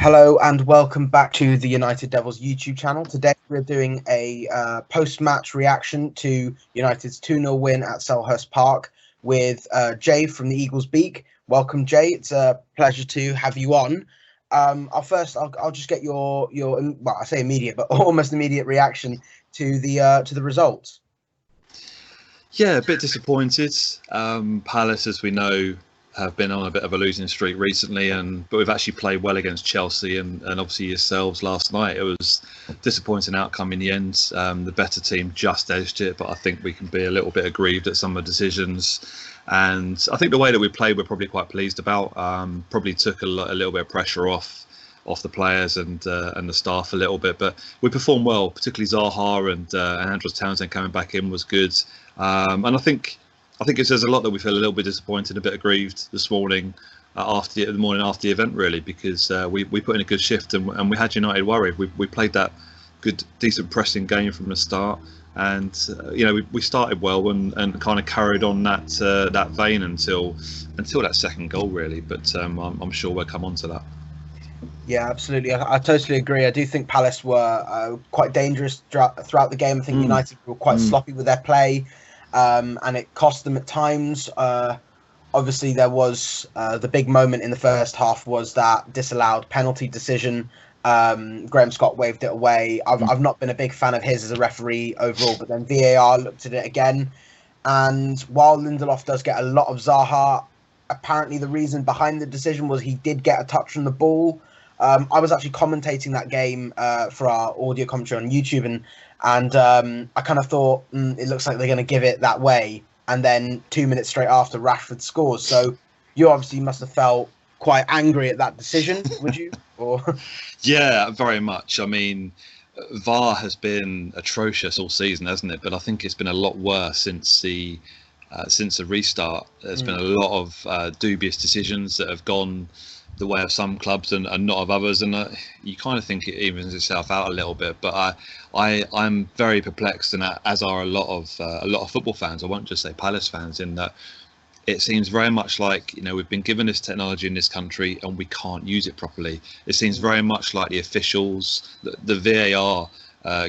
Hello and welcome back to the United Devils YouTube channel. Today we're doing a post-match reaction to United's 2-0 win at Selhurst Park with Jay from the Eagles Beak. Welcome, Jay. It's a pleasure to have you on. I'll just get your well, I say immediate, but almost immediate reaction to the results. Yeah, a bit disappointed. Palace, as we know, have been on a bit of a losing streak recently, but we've actually played well against Chelsea and obviously yourselves last night. It was a disappointing outcome in the end. The better team just edged it, but I think we can be a little bit aggrieved at some of the decisions. And I think the way that we played, we're probably quite pleased about. Probably took a little bit of pressure off the players and the staff a little bit, but we performed well. Particularly Zaha and Andros Townsend coming back in was good. And I think it says a lot that we feel a little bit disappointed, a bit aggrieved this morning after the event, really, because we put in a good shift and we had United worried. We played that good, decent pressing game from the start, and we started well and kind of carried on that vein until that second goal, really. But I'm sure we'll come on to that. Yeah, absolutely. I totally agree. I do think Palace were quite dangerous throughout the game. I think United were quite sloppy with their play. And it cost them at times. Obviously, there was the big moment in the first half was that disallowed penalty decision. Graham Scott waved it away. I've not been a big fan of his as a referee overall, but then VAR looked at it again. And while Lindelof does get a lot of Zaha, apparently the reason behind the decision was he did get a touch from the ball. I was actually commentating that game for our audio commentary on YouTube, and I kind of thought it looks like they're going to give it that way, and then 2 minutes straight after, Rashford scores. So you obviously must have felt quite angry at that decision, would you? Or Yeah, very much. I mean, VAR has been atrocious all season, hasn't it? But I think it's been a lot worse since the restart. There's been a lot of dubious decisions that have gone the way of some clubs and not of others, and you kind of think it evens itself out a little bit. But I'm very perplexed, and as are a lot of football fans. I won't just say Palace fans, in that it seems very much like we've been given this technology in this country and we can't use it properly. It seems very much like the officials, the VAR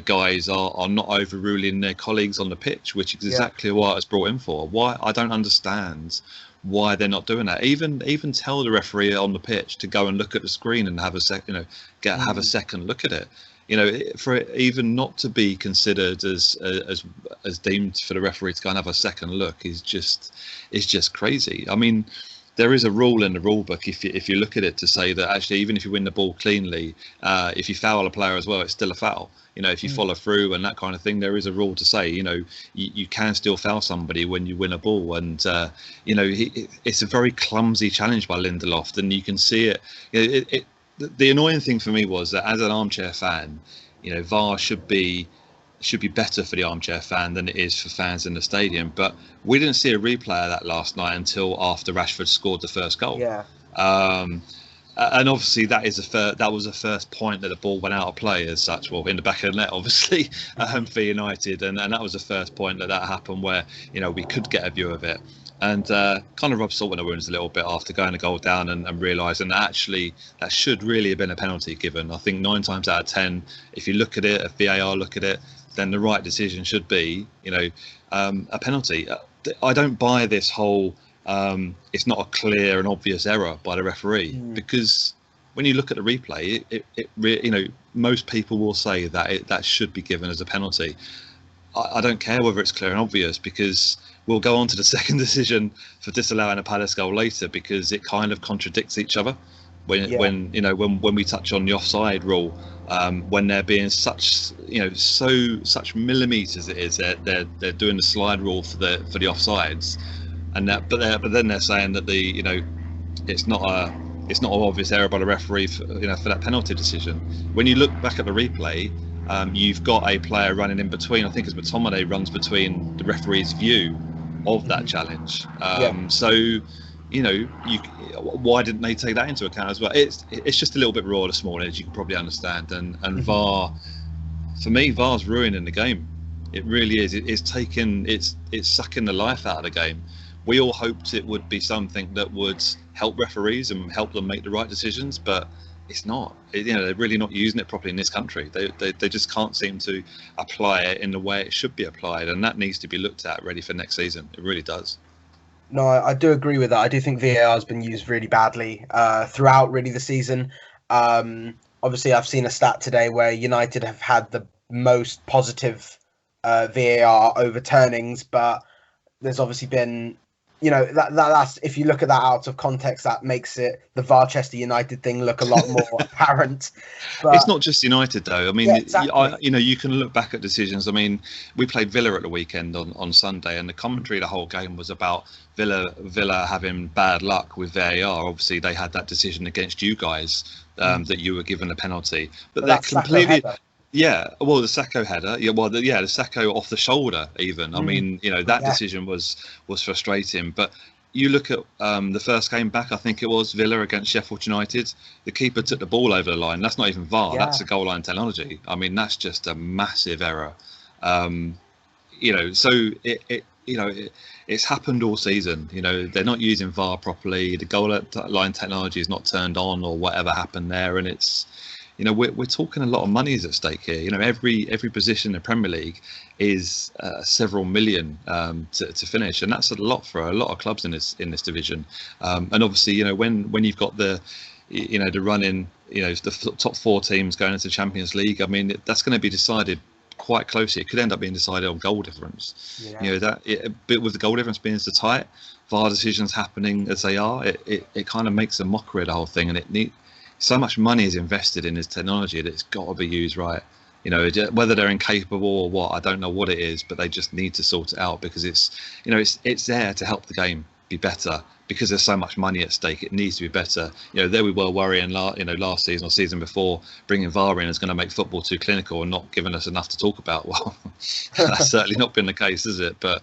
guys are not overruling their colleagues on the pitch, which is exactly what it's brought in for. Why? I don't understand why they're not doing that. Even tell the referee on the pitch to go and look at the screen and have a have a second look at it. For it even not to be considered as deemed for the referee to go and have a second look is just crazy. I mean, there is a rule in the rule book, if you look at it, to say that actually even if you win the ball cleanly, if you foul a player as well, it's still a foul. If you follow through and that kind of thing, there is a rule to say, you can still foul somebody when you win a ball. And, it's a very clumsy challenge by Lindelof, and you can see it. The annoying thing for me was that as an armchair fan, VAR should be better for the armchair fan than it is for fans in the stadium. But we didn't see a replay of that last night until after Rashford scored the first goal. Yeah. And obviously that was the first point that the ball went out of play as such. Well, in the back of the net, obviously, for United, and that was the first point that happened where we could get a view of it. And kind of rubbed salt in the wounds a little bit after going a goal down and realising that actually that should really have been a penalty given. I think 9 times out of 10, if you look at it, if VAR look at it, then the right decision should be, a penalty. I don't buy this whole it's not a clear and obvious error by the referee, because when you look at the replay, most people will say that that should be given as a penalty. I don't care whether it's clear and obvious, because we'll go on to the second decision for disallowing a Palace goal later, because it kind of contradicts each other. When we touch on the offside rule, when they're being such millimeters, it is they're doing the slide rule for the offsides, and but then they're saying that it's not an obvious error by the referee for that penalty decision. When you look back at the replay, you've got a player running in between. I think it's McTominay runs between the referee's view of that challenge. So why didn't they take that into account as well? It's just a little bit raw this morning, as you can probably understand. And VAR, for me, VAR's ruining the game. It really is. It's sucking the life out of the game. We all hoped it would be something that would help referees and help them make the right decisions, but it's not. They're really not using it properly in this country. They just can't seem to apply it in the way it should be applied, and that needs to be looked at ready for next season. It really does. No, I do agree with that. I do think VAR has been used really badly throughout really the season. Obviously, I've seen a stat today where United have had the most positive VAR overturnings, but there's obviously been, that's if you look at that out of context, that makes it the Varchester United thing look a lot more apparent. But it's not just United though. I mean, yeah, exactly. you can look back at decisions. I mean, we played Villa at the weekend on Sunday, and the commentary the whole game was about Villa having bad luck with VAR. Obviously, they had that decision against you guys that you were given a penalty, but they're completely. Yeah, well, the Sacco header. Yeah, well, the Sacco off the shoulder. Even I mean, that decision was frustrating. But you look at the first game back. I think it was Villa against Sheffield United. The keeper took the ball over the line. That's not even VAR. That's a goal line technology. I mean, that's just a massive error. So it's happened all season. They're not using VAR properly. The goal line technology is not turned on, or whatever happened there, and it's. We're talking a lot of money is at stake here. Every position in the Premier League is several million to finish, and that's a lot for a lot of clubs in this division. And obviously, when you've got the run in, the top 4 teams going into the Champions League, I mean that's going to be decided quite closely. It could end up being decided on goal difference. But with the goal difference being so tight, VAR decisions happening as they are, it kind of makes a mockery of the whole thing, and so much money is invested in this technology that it's got to be used right. Whether they're incapable or what, I don't know what it is, but they just need to sort it out, because it's there to help the game be better, because there's so much money at stake. It needs to be better. There we were worrying last season or season before, bringing VAR in is going to make football too clinical and not giving us enough to talk about. Well, that's certainly not been the case, is it? But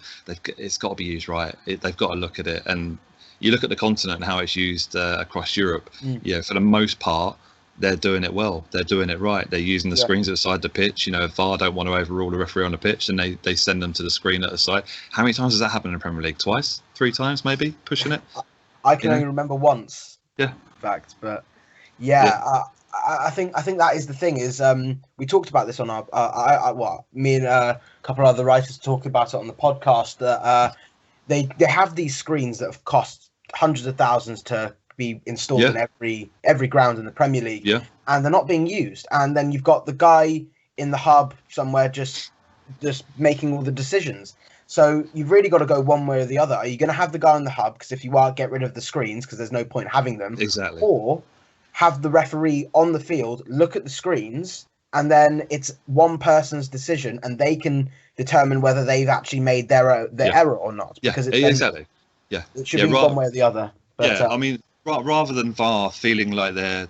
it's got to be used right. They've got to look at it, and you look at the continent and how it's used across Europe. For the most part, they're doing it well. They're doing it right. They're using the screens outside the pitch. If VAR don't want to overrule the referee on the pitch, and they send them to the screen at the side. How many times has that happened in the Premier League? Twice? 3 times maybe? Pushing it? I can only remember once. Yeah. In fact, but I think that is the thing. Is we talked about this on our me and a couple of other writers talked about it on the podcast, that they have these screens that have cost hundreds of thousands to be installed in every ground in the Premier League, and they're not being used. And then you've got the guy in the hub somewhere just making all the decisions. So you've really got to go one way or the other. Are you going to have the guy in the hub? Because if you are, get rid of the screens, because there's no point having them. Exactly. Or have the referee on the field look at the screens, and then it's one person's decision, and they can determine whether they've actually made their error or not. Because exactly. Yeah, it should be one way or the other. But, I mean, rather than VAR feeling like they're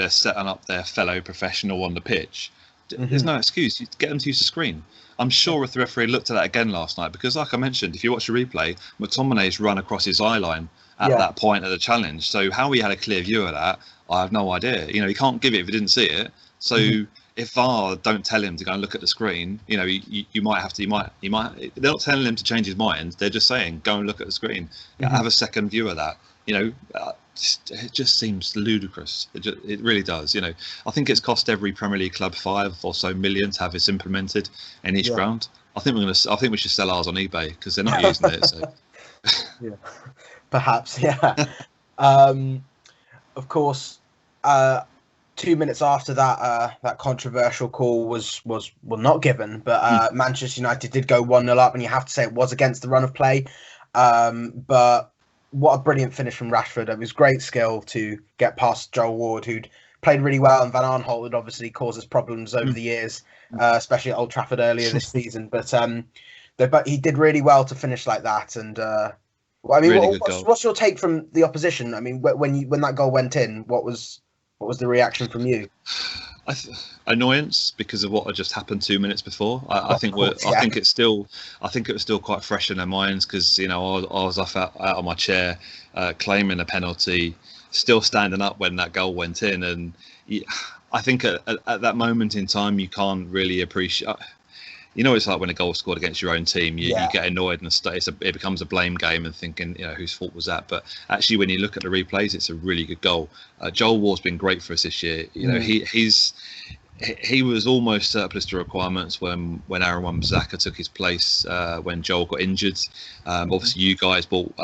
setting up their fellow professional on the pitch, there's no excuse. You get them to use the screen. I'm sure if the referee looked at that again last night, because like I mentioned, if you watch the replay, McTominay's run across his eye line at that point of the challenge. So how he had a clear view of that, I have no idea. He can't give it if he didn't see it. So if VAR don't tell him to go and look at the screen, you might have to. They're not telling him to change his mind. They're just saying go and look at the screen. Have a second view of that. It just seems ludicrous. It really does. I think it's cost every Premier League club 5 or so million to have this implemented in each ground. I think we should sell ours on eBay, because they're not using it. So. Perhaps, of course. 2 minutes after that controversial call was not given, but Manchester United did go 1-0 up, and you have to say it was against the run of play. But what a brilliant finish from Rashford. It was great skill to get past Joel Ward, who'd played really well, and Van Aanholt had obviously caused us problems over the years, especially at Old Trafford earlier this season. But he did really well to finish like that. And what's your take from the opposition? I mean, when that goal went in, what was the reaction from you? Annoyance, because of what had just happened 2 minutes before. I think it was still quite fresh in their minds, because I was off out of my chair, claiming a penalty, still standing up when that goal went in, and I think at that moment in time you can't really appreciate. you know, it's like when a goal scored against your own team, you Yeah. get annoyed and it becomes a blame game and thinking, you know, whose fault was that? But actually, when you look at the replays, it's a really good goal. Joel Ward's been great for us this year. You know, he was almost surplus to requirements when Aaron Wan-Bissaka took his place when Joel got injured. Obviously, you guys bought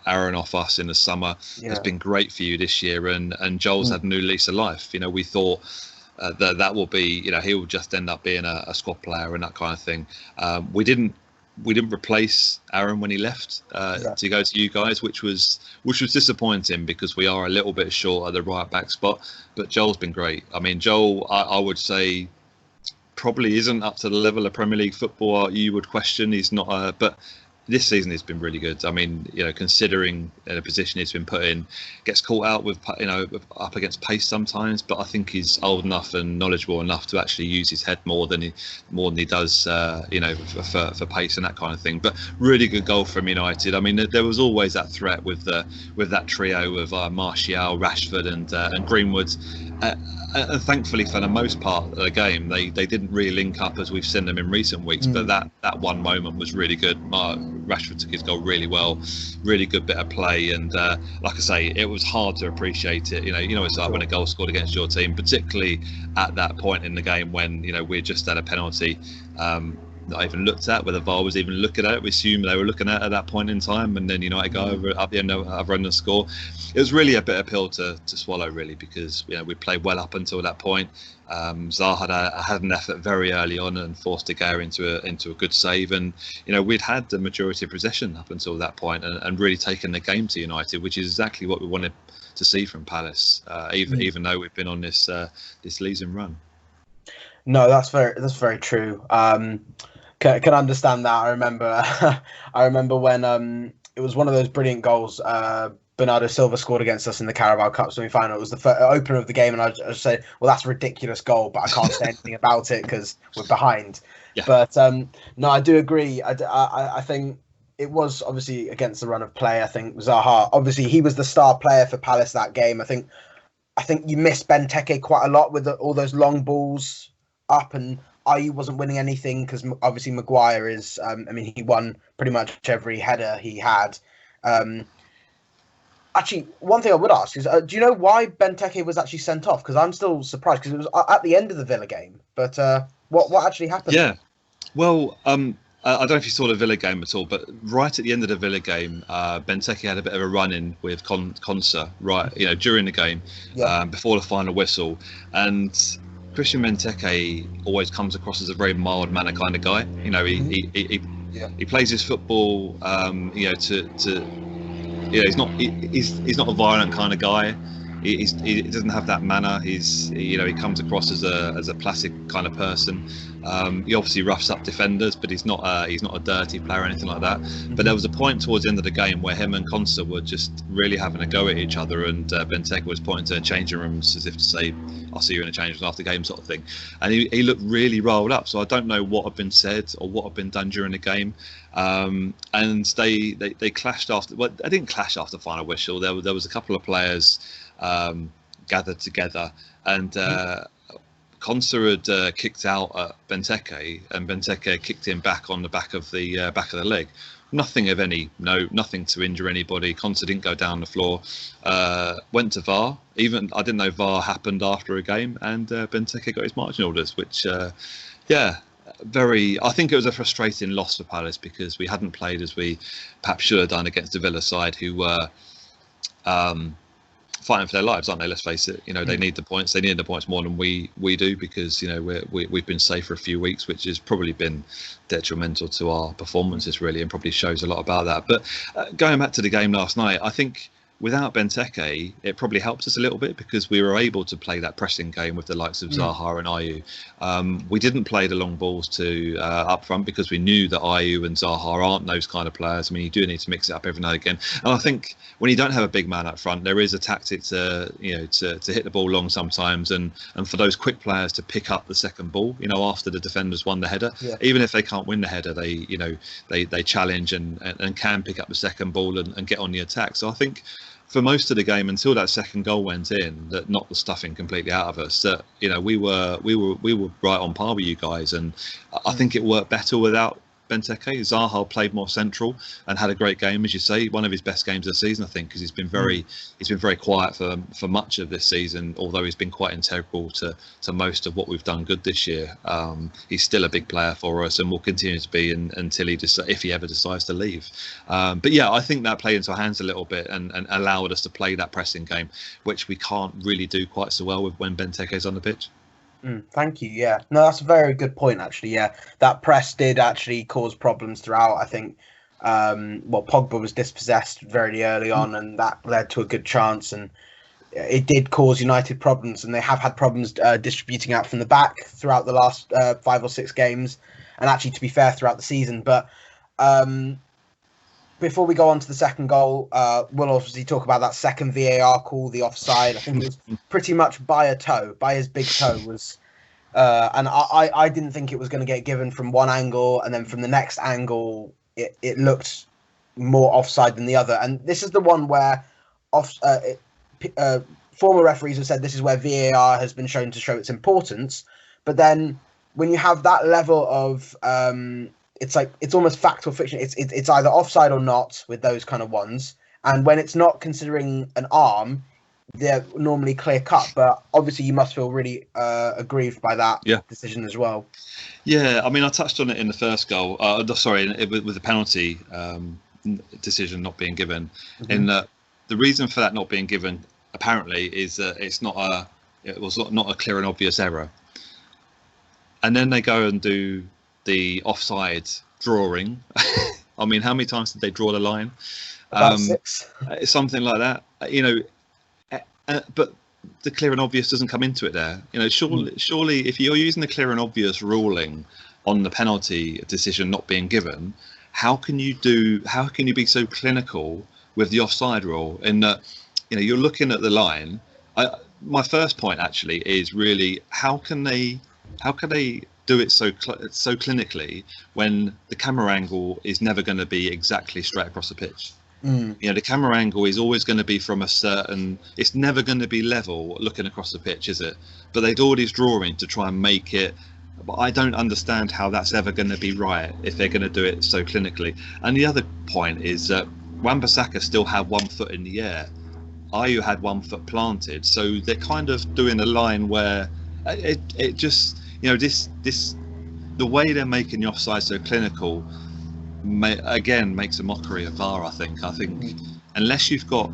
Aaron off us in the summer. Yeah. It's been great for you this year, and Joel's had a new lease of life. You know, we thought that will be, you know, he will just end up being a squad player and that kind of thing. We didn't replace Aaron when he left to go to you guys, which was disappointing because we are a little bit short at the right back spot. But Joel's been great. I mean, Joel, I would say, probably isn't up to the level of Premier League football you would question. He's not, but this season he's been really good. I mean, you know, considering the position he's been put in, gets caught out with, you know, up against pace sometimes. But I think he's old enough and knowledgeable enough to actually use his head more than he does, you know, for pace and that kind of thing. But really good goal from United. I mean, there was always that threat with that trio of Martial, Rashford, and Greenwood. And thankfully, for the most part of the game, they didn't really link up as we've seen them in recent weeks. But that one moment was really good. Rashford took his goal really well, really good bit of play, and like I say, it was hard to appreciate it. You know, it's like when a goal scored against your team, particularly at that point in the game when, you know, we just had a penalty. Not even looked at, whether VAR was even looking at it. We assume they were looking at that point in time, and then United go over up the end of run and score. It was really a bitter pill to swallow, really, because, you know, we played well up until that point. Zaha had an effort very early on and forced De Gea into a good save, and, you know, we'd had the majority of possession up until that point and really taken the game to United, which is exactly what we wanted to see from Palace, even though we've been on this losing run. No, that's very true. Can understand that. I remember when it was one of those brilliant goals Bernardo Silva scored against us in the Carabao Cup semi-final. It was the opener of the game, and I just said, well, that's a ridiculous goal, but I can't say anything about it because we're behind. Yeah. But no, I do agree. I think it was obviously against the run of play. I think Zaha, obviously he was the star player for Palace that game. I think you missed Benteke quite a lot with all those long balls up, and Ayew wasn't winning anything because obviously Maguire is. I mean, he won pretty much every header he had. Actually, one thing I would ask is, do you know why Benteke was actually sent off? Because I'm still surprised because it was at the end of the Villa game. But what actually happened? Yeah, well, I don't know if you saw the Villa game at all, but right at the end of the Villa game, Benteke had a bit of a run-in with Konsa, right? You know, during the game, before the final whistle, and Christian Benteke always comes across as a very mild-mannered kind of guy. You know, he plays his football, you know, he's not a violent kind of guy. He doesn't have that manner. He comes across as a placid kind of person. He obviously roughs up defenders, but he's not a dirty player or anything like that. But there was a point towards the end of the game where him and Konsa were just really having a go at each other, and Benteke was pointing to changing rooms as if to say, "I'll see you in the change room after the game," sort of thing. And he looked really riled up. So I don't know what had been said or what had been done during the game. And they clashed after. Well, they didn't clash after the final whistle. There was a couple of players gathered together, and Konsa had kicked out at Benteke, and Benteke kicked him back on the back of the leg. Nothing of any note, nothing to injure anybody. Konsa didn't go down the floor. Went to VAR. Even I didn't know VAR happened after a game, and Benteke got his marching orders, which I think it was a frustrating loss for Palace because we hadn't played as we perhaps should have done against the Villa side, who were fighting for their lives, aren't they? Let's face it. You know, they need the points. They need the points more than we do because, you know, we've been safe for a few weeks, which has probably been detrimental to our performances, really, and probably shows a lot about that. But going back to the game last night, I think without Benteke, it probably helps us a little bit because we were able to play that pressing game with the likes of Zaha and Ayew. We didn't play the long balls to up front because we knew that Ayew and Zaha aren't those kind of players. I mean, you do need to mix it up every now and again. And I think when you don't have a big man up front, there is a tactic to hit the ball long sometimes, and for those quick players to pick up the second ball. You know, after the defenders won the header, even if they can't win the header, they challenge and can pick up the second ball and get on the attack. So I think for most of the game until that second goal went in, that knocked the stuffing completely out of us. That we were right on par with you guys, and I think it worked better without Benteke. Zaha played more central and had a great game, as you say, one of his best games of the season, I think, because he's been very quiet for much of this season, although he's been quite integral to most of what we've done good this year. He's still a big player for us and will continue to be until if he ever decides to leave. But yeah, I think that played into our hands a little bit and allowed us to play that pressing game, which we can't really do quite so well with when Benteke's on the pitch. Thank you. Yeah, no, that's a very good point, actually. Yeah, that press did actually cause problems throughout. I think, Pogba was dispossessed very early on, and that led to a good chance, and it did cause United problems, and they have had problems distributing out from the back throughout the last 5 or 6 games, and actually, to be fair, throughout the season. But before we go on to the second goal, we'll obviously talk about that second VAR call, the offside. I think it was pretty much by his big toe was, and I didn't think it was going to get given from one angle, and then from the next angle, it looked more offside than the other. And this is the one where former referees have said this is where VAR has been shown to show its importance. But then when you have that level of it's almost fact or fiction. It's either offside or not with those kind of ones. And when it's not considering an arm, they're normally clear cut. But obviously, you must feel really aggrieved by that decision as well. Yeah, I mean, I touched on it in the first goal. With the penalty decision not being given. In the reason for that not being given apparently is that it was not a clear and obvious error. And then they go and do the offside drawing. I mean, how many times did they draw the line? About 6. Something like that. But the clear and obvious doesn't come into it there. Surely, if you're using the clear and obvious ruling on the penalty decision not being given, how can you be so clinical with the offside rule? In that, you're looking at the line. My first point actually is really how can they do it so clinically when the camera angle is never going to be exactly straight across the pitch. The camera angle is always going to be from it's never going to be level looking across the pitch, is it? But they do all these drawing to try and make it, but I don't understand how that's ever going to be right if they're going to do it so clinically. And the other point is that Wan-Bissaka still had 1 foot in the air. Ayew had 1 foot planted, so they're kind of doing a line where it just, the way they're making the offside so clinical makes a mockery of VAR. I think unless you've got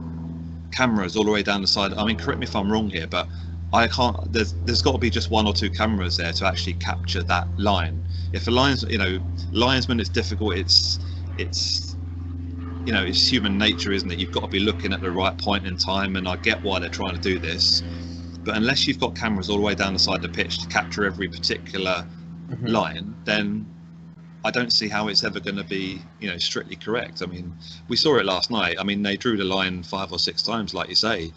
cameras all the way down the side, I mean, correct me if I'm wrong here, but I can't. There's got to be just 1 or 2 cameras there to actually capture that line. If a linesman, it's difficult. It's human nature, isn't it? You've got to be looking at the right point in time, and I get why they're trying to do this. But unless you've got cameras all the way down the side of the pitch to capture every particular line, then I don't see how it's ever going to be, strictly correct. I mean, we saw it last night. I mean, they drew the line 5 or 6 times, like you say.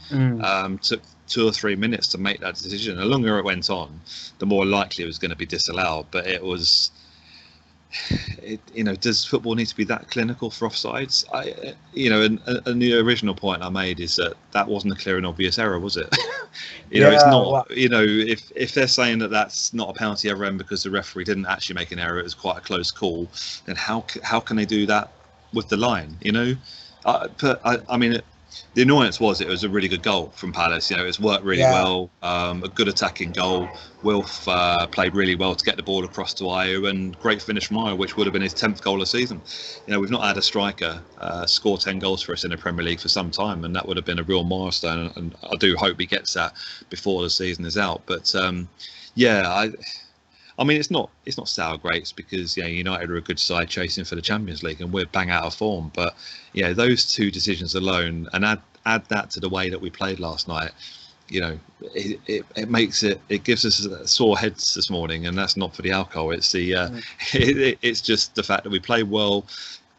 Took 2 or 3 minutes to make that decision. The longer it went on, the more likely it was going to be disallowed. But it was, does football need to be that clinical for offsides? And the original point I made is that wasn't a clear and obvious error, was it? It's not. Well, if they're saying that that's not a penalty ever because the referee didn't actually make an error, it was quite a close call, then how can they do that with the line? The annoyance was it was a really good goal from Palace. It's worked really well. A good attacking goal. Wilf played really well to get the ball across to Ayew, and great finish from Ayew, which would have been his 10th goal of the season. We've not had a striker score 10 goals for us in the Premier League for some time, and that would have been a real milestone. And I do hope he gets that before the season is out. But I mean, it's not sour grapes because United are a good side chasing for the Champions League, and we're bang out of form. But those 2 decisions alone, and add that to the way that we played last night, it gives us sore heads this morning, and that's not for the alcohol. It's it's just the fact that we played well,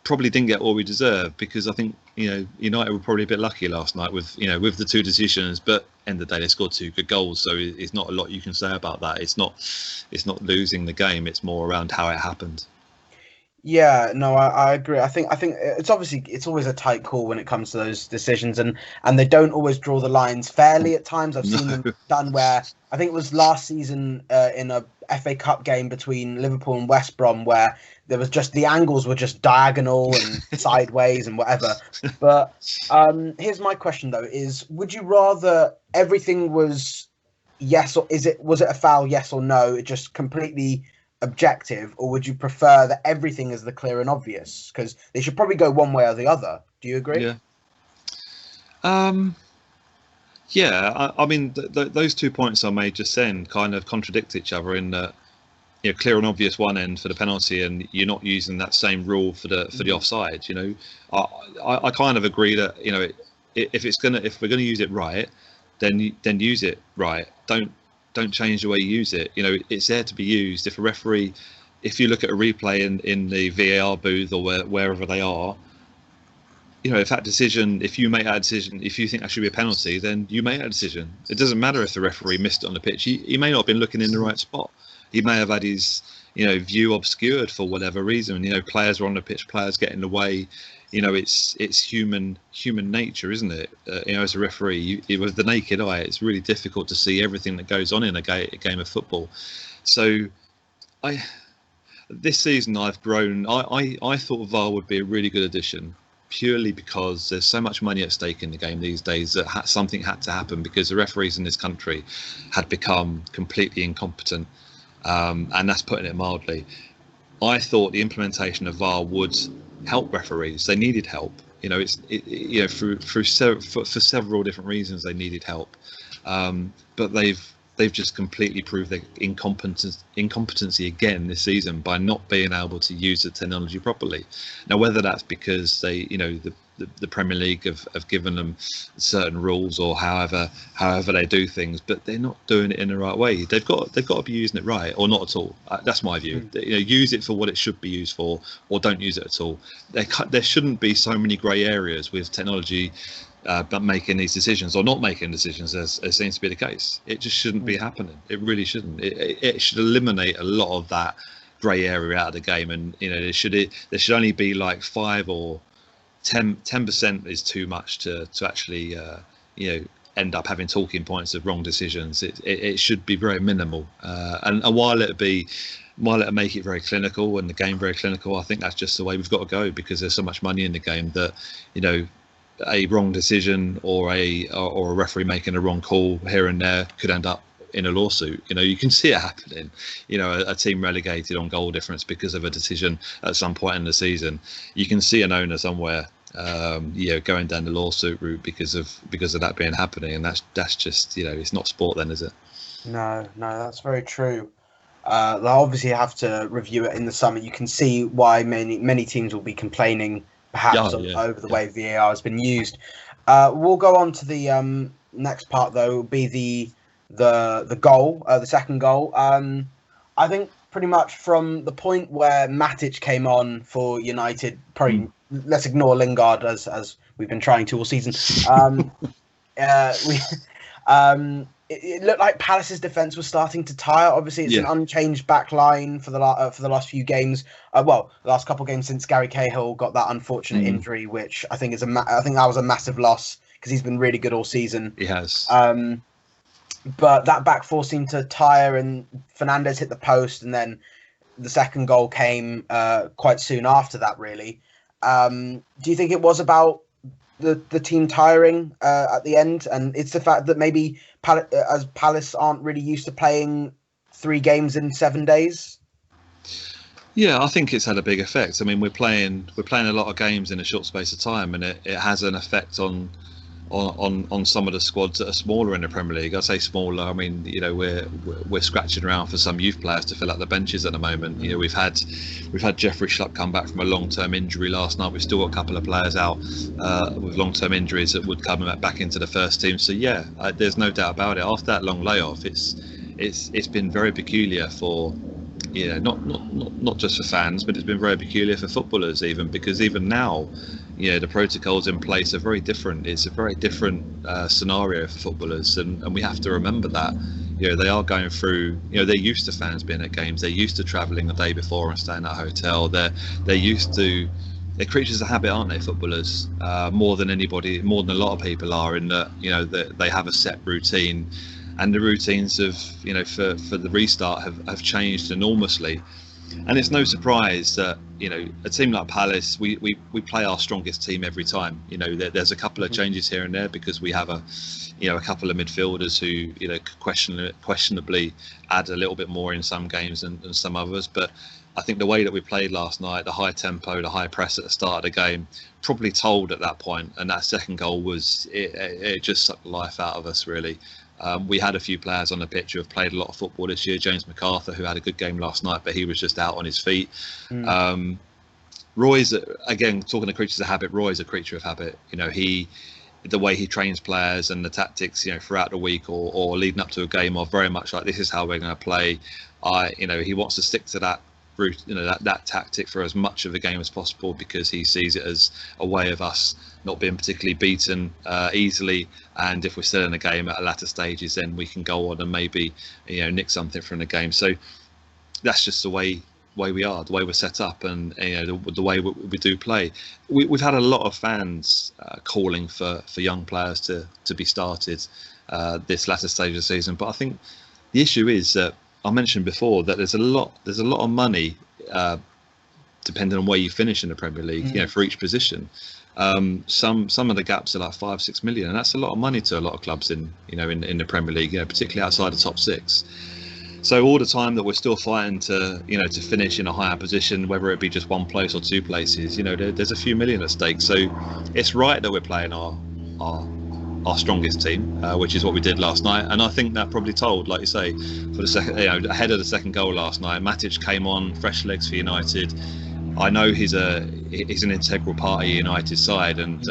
probably didn't get what we deserved, because I think United were probably a bit lucky last night with the 2 decisions, but end of the day they scored 2 good goals, so it's not a lot you can say about that. It's not losing the game, it's more around how it happened. Yeah, no, I agree. I think it's always a tight call when it comes to those decisions, and they don't always draw the lines fairly at times. I've No. seen them done where I think it was last season in a FA Cup game between Liverpool and West Brom where there was just the angles were just diagonal and sideways and whatever. But here's my question though: is would you rather everything was yes or was it a foul? Yes or no? It just completely objective, or would you prefer that everything is the clear and obvious? Because they should probably go one way or the other. Do you agree? Yeah. Yeah. I mean, those 2 points I made just then kind of contradict each other in that, clear and obvious one end for the penalty, and you're not using that same rule for the offside. I kind of agree that if we're gonna use it right, then use it right. Don't change the way you use it. It's there to be used. If you look at a replay in the VAR booth or wherever they are, if you make that decision, if you think that should be a penalty, then you make that decision. It doesn't matter if the referee missed it on the pitch. He may not have been looking in the right spot. He may have had his view obscured for whatever reason. Players are on the pitch, players get in the way. It's human nature, isn't it? As a referee, with the naked eye, it's really difficult to see everything that goes on in a game of football. So, this season I've grown. I thought VAR would be a really good addition, purely because there's so much money at stake in the game these days that something had to happen because the referees in this country had become completely incompetent, and that's putting it mildly. I thought the implementation of VAR would help referees. They needed help. For several different reasons they needed help, but they've just completely proved their incompetency again this season by not being able to use the technology properly. Now, whether that's because the Premier League have given them certain rules or however they do things, but they're not doing it in the right way. They've got to be using it right, or not at all. That's my view. Use it for what it should be used for, or don't use it at all. There shouldn't be so many grey areas with technology, but making these decisions or not making decisions, as seems to be the case. It just shouldn't be happening. It really shouldn't. It should eliminate a lot of that grey area out of the game, and there should only be like 5 or 10% is too much to actually end up having talking points of wrong decisions. It should be very minimal, and while it make it very clinical and the game very clinical, I think that's just the way we've got to go, because there's so much money in the game that a wrong decision or a referee making a wrong call here and there could end up in a lawsuit. You can see it happening. A team relegated on goal difference because of a decision at some point in the season. You can see an owner somewhere going down the lawsuit route because of that being happening, and that's just it's not sport then, is it? No, that's very true. They'll obviously have to review it in the summer. You can see why many teams will be complaining perhaps over the way VAR has been used. We'll go on to the next part though. Will be the goal, the second goal. I think pretty much from the point where Matic came on for United, probably let's ignore Lingard as we've been trying to all season. It looked like Palace's defence was starting to tire. Obviously, it's an unchanged back line for the last few games. The last couple of games since Gary Cahill got that unfortunate injury, which I think I think that was a massive loss because he's been really good all season. He has. But that back four seemed to tire, and Fernandes hit the post, and then the second goal came quite soon after that. Really, do you think it was about the team tiring at the end, and it's the fact that maybe Palace aren't really used to playing 3 games in 7 days? Yeah, I think it's had a big effect. I mean, we're playing a lot of games in a short space of time, and it has an effect on some of the squads that are smaller in the Premier League. I say smaller, I mean, we're scratching around for some youth players to fill out the benches at the moment. We've had Jeffrey Schlupp come back from a long-term injury last night. We've still got a couple of players out with long-term injuries that would come back into the first team. So yeah, there's no doubt about it. After that long layoff, it's been very peculiar for not just for fans, but it's been very peculiar for footballers even, because even now, the protocols in place are very different. It's a very different scenario for footballers, and we have to remember that. they are going through. They're used to fans being at games. They're used to travelling the day before and staying at a hotel. They're used to. They're creatures of habit, aren't they? Footballers, more than anybody, more than a lot of people are. In that, they have a set routine, and the routines of for the restart have changed enormously. And it's no surprise that a team like Palace, we play our strongest team every time. There's a couple of changes here and there because we have a couple of midfielders who questionably add a little bit more in some games than some others. But I think the way that we played last night, the high tempo, the high press at the start of the game, probably told at that point. And that second goal was it just sucked life out of us, really. We had a few players on the pitch who have played a lot of football this year. James MacArthur, who had a good game last night, but he was just out on his feet. Roy's, again, talking to creatures of habit, Roy's a creature of habit. The way he trains players and the tactics, throughout the week or leading up to a game are very much like, this is how we're going to play. He wants to stick to that route, that tactic for as much of the game as possible, because he sees it as a way of us not being particularly beaten easily. And if we're still in a game at a latter stages, then we can go on and maybe nick something from the game. So that's just the way we are, the way we're set up, and the way we do play. We've had a lot of fans calling for young players to be started this latter stage of the season. But I think the issue is that I mentioned before that there's a lot of money depending on where you finish in the Premier League, for each position. Some of the gaps are like 5-6 million, and that's a lot of money to a lot of clubs in the Premier League, particularly outside the top six. So all the time that we're still fighting to finish in a higher position, whether it be just one place or two places, there's a few million at stake. So it's right that we're playing our strongest team, which is what we did last night. And I think that probably told, like you say, for the second, ahead of the second goal last night. Matic came on, fresh legs for United. I know he's an integral part of United's side, and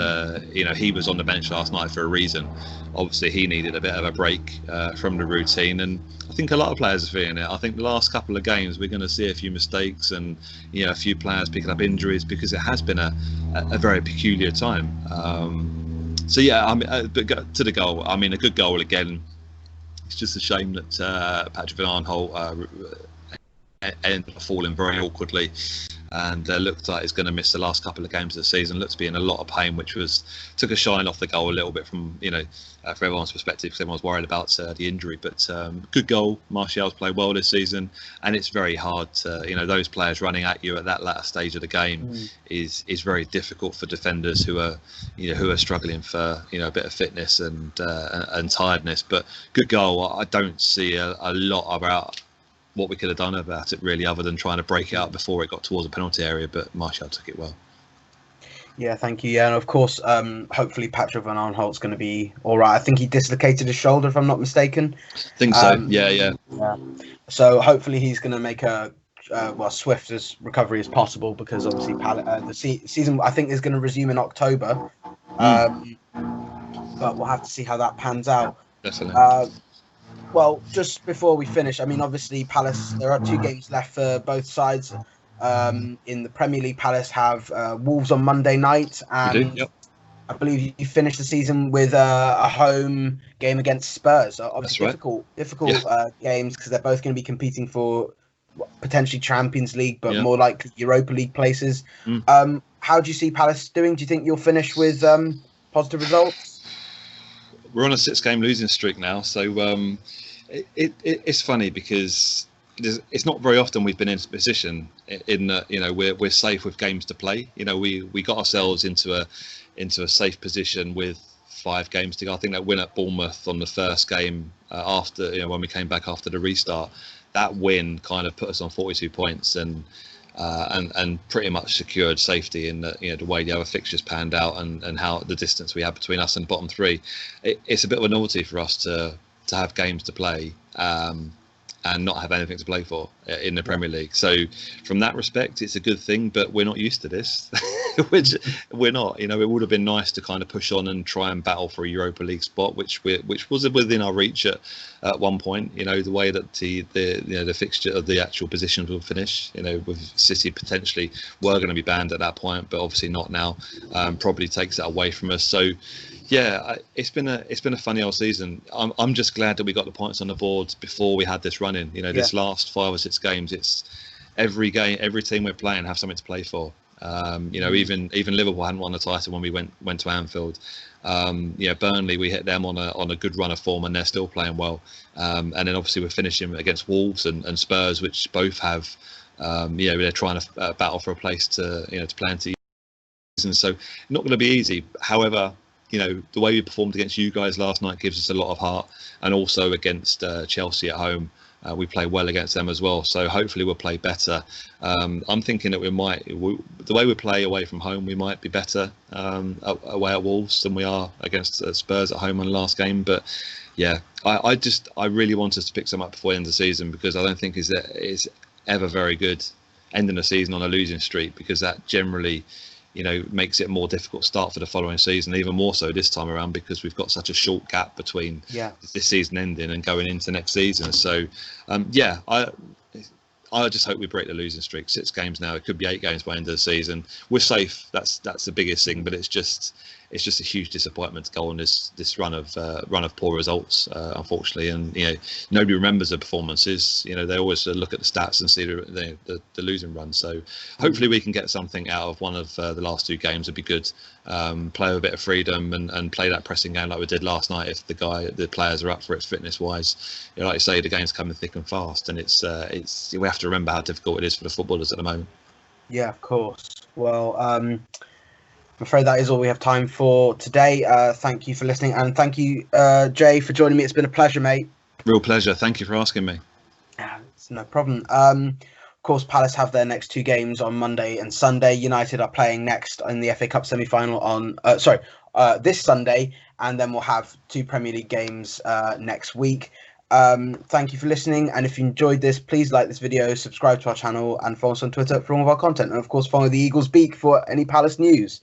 he was on the bench last night for a reason. Obviously, he needed a bit of a break from the routine, and I think a lot of players are feeling it. I think the last couple of games we're going to see a few mistakes and a few players picking up injuries, because it has been a very peculiar time. So yeah, but to the goal, a good goal again. It's just a shame that Patrick Van Aanholt ended up falling very awkwardly, and looked like he's going to miss the last couple of games of the season. Looked to be in a lot of pain, which took a shine off the goal a little bit from for everyone's perspective, because everyone's worried about the injury. But good goal. Martial's played well this season, and it's very hard to those players running at you at that latter stage of the game is very difficult for defenders who are struggling for a bit of fitness and tiredness. But good goal. I don't see a lot about what we could have done about it, really, other than trying to break it up before it got towards the penalty area. But Martial took it well. Yeah, thank you. Yeah, and of course, hopefully Patrick Van Aanholt's going to be all right. I think he dislocated his shoulder, if I'm not mistaken. I think so. Yeah. So hopefully he's going to make a swift as recovery as possible, because obviously the season, I think, is going to resume in October. But we'll have to see how that pans out. Definitely. Well, just before we finish, obviously Palace, there are 2 games left for both sides. In the Premier League, Palace have Wolves on Monday night, and yep. I believe you finished the season with a home game against Spurs. So obviously difficult games, because they're both going to be competing for potentially Champions League, but more like Europa League places. How do you see Palace doing? Do you think you'll finish with positive results? We're on a 6-game losing streak now, so it's funny, because it's not very often we've been in a position in that we're safe with games to play. We got ourselves into a safe position with 5 games to go. I think that win at Bournemouth on the first game after when we came back after the restart, that win kind of put us on 42 points and pretty much secured safety in the way the other fixtures panned out and how the distance we had between us and bottom 3. It's a bit of a novelty for us to have games to play and not have anything to play for in the Premier League. So from that respect, it's a good thing, but we're not used to this. Which we're not. It would have been nice to kind of push on and try and battle for a Europa League spot, which was within our reach at one point. The way that the fixture of the actual positions will finish. With City potentially were going to be banned at that point, but obviously not now. Probably takes that away from us. So Yeah, it's been a funny old season. I'm just glad that we got the points on the board before we had this run in. You know, this last 5 or 6 games, it's every game, every team we're playing have something to play for. You know, even Liverpool hadn't won the title when we went to Anfield. Yeah, Burnley, we hit them on a good run of form, and they're still playing well. And then obviously we're finishing against Wolves and Spurs, which both have, you know, they're trying to battle for a place to play into. And so not going to be easy. However, you know, the way we performed against you guys last night gives us a lot of heart, and also against Chelsea at home. We play well against them as well, so hopefully we'll play better. I'm thinking that the way we play away from home, we might be better away at Wolves than we are against Spurs at home in the last game. But yeah, I really want us to pick some up before the end of the season, because I don't think it's ever very good ending the season on a losing streak, because that generally, you know, makes it a more difficult start for the following season, even more so this time around, because we've got such a short gap between this season ending and going into next season. So, yeah, I just hope we break the losing streak. 6 games now. It could be 8 games by the end of the season. We're safe. That's the biggest thing. But it's just a huge disappointment to go on this run of poor results, unfortunately. And you know, nobody remembers the performances. You know, they always look at the stats and see the losing run. So hopefully we can get something out of one of the last 2 games. It'd be good. Play with a bit of freedom and play that pressing game like we did last night. If the players are up for it fitness wise, you know, like I say, the game's coming thick and fast, and it's we have to remember how difficult it is for the footballers at the moment. Yeah, of course. Well, I'm afraid that is all we have time for today. Thank you for listening, and thank you, Jay, for joining me. It's been a pleasure, mate. Real pleasure. Thank you for asking me. It's no problem. Of course, Palace have their next 2 games on Monday and Sunday. United are playing next in the FA Cup semi-final on this Sunday, and then we'll have 2 Premier League games next week. Thank you for listening, and if you enjoyed this, please like this video, subscribe to our channel, and follow us on Twitter for all of our content, and of course follow the Eagles Beak for any Palace news.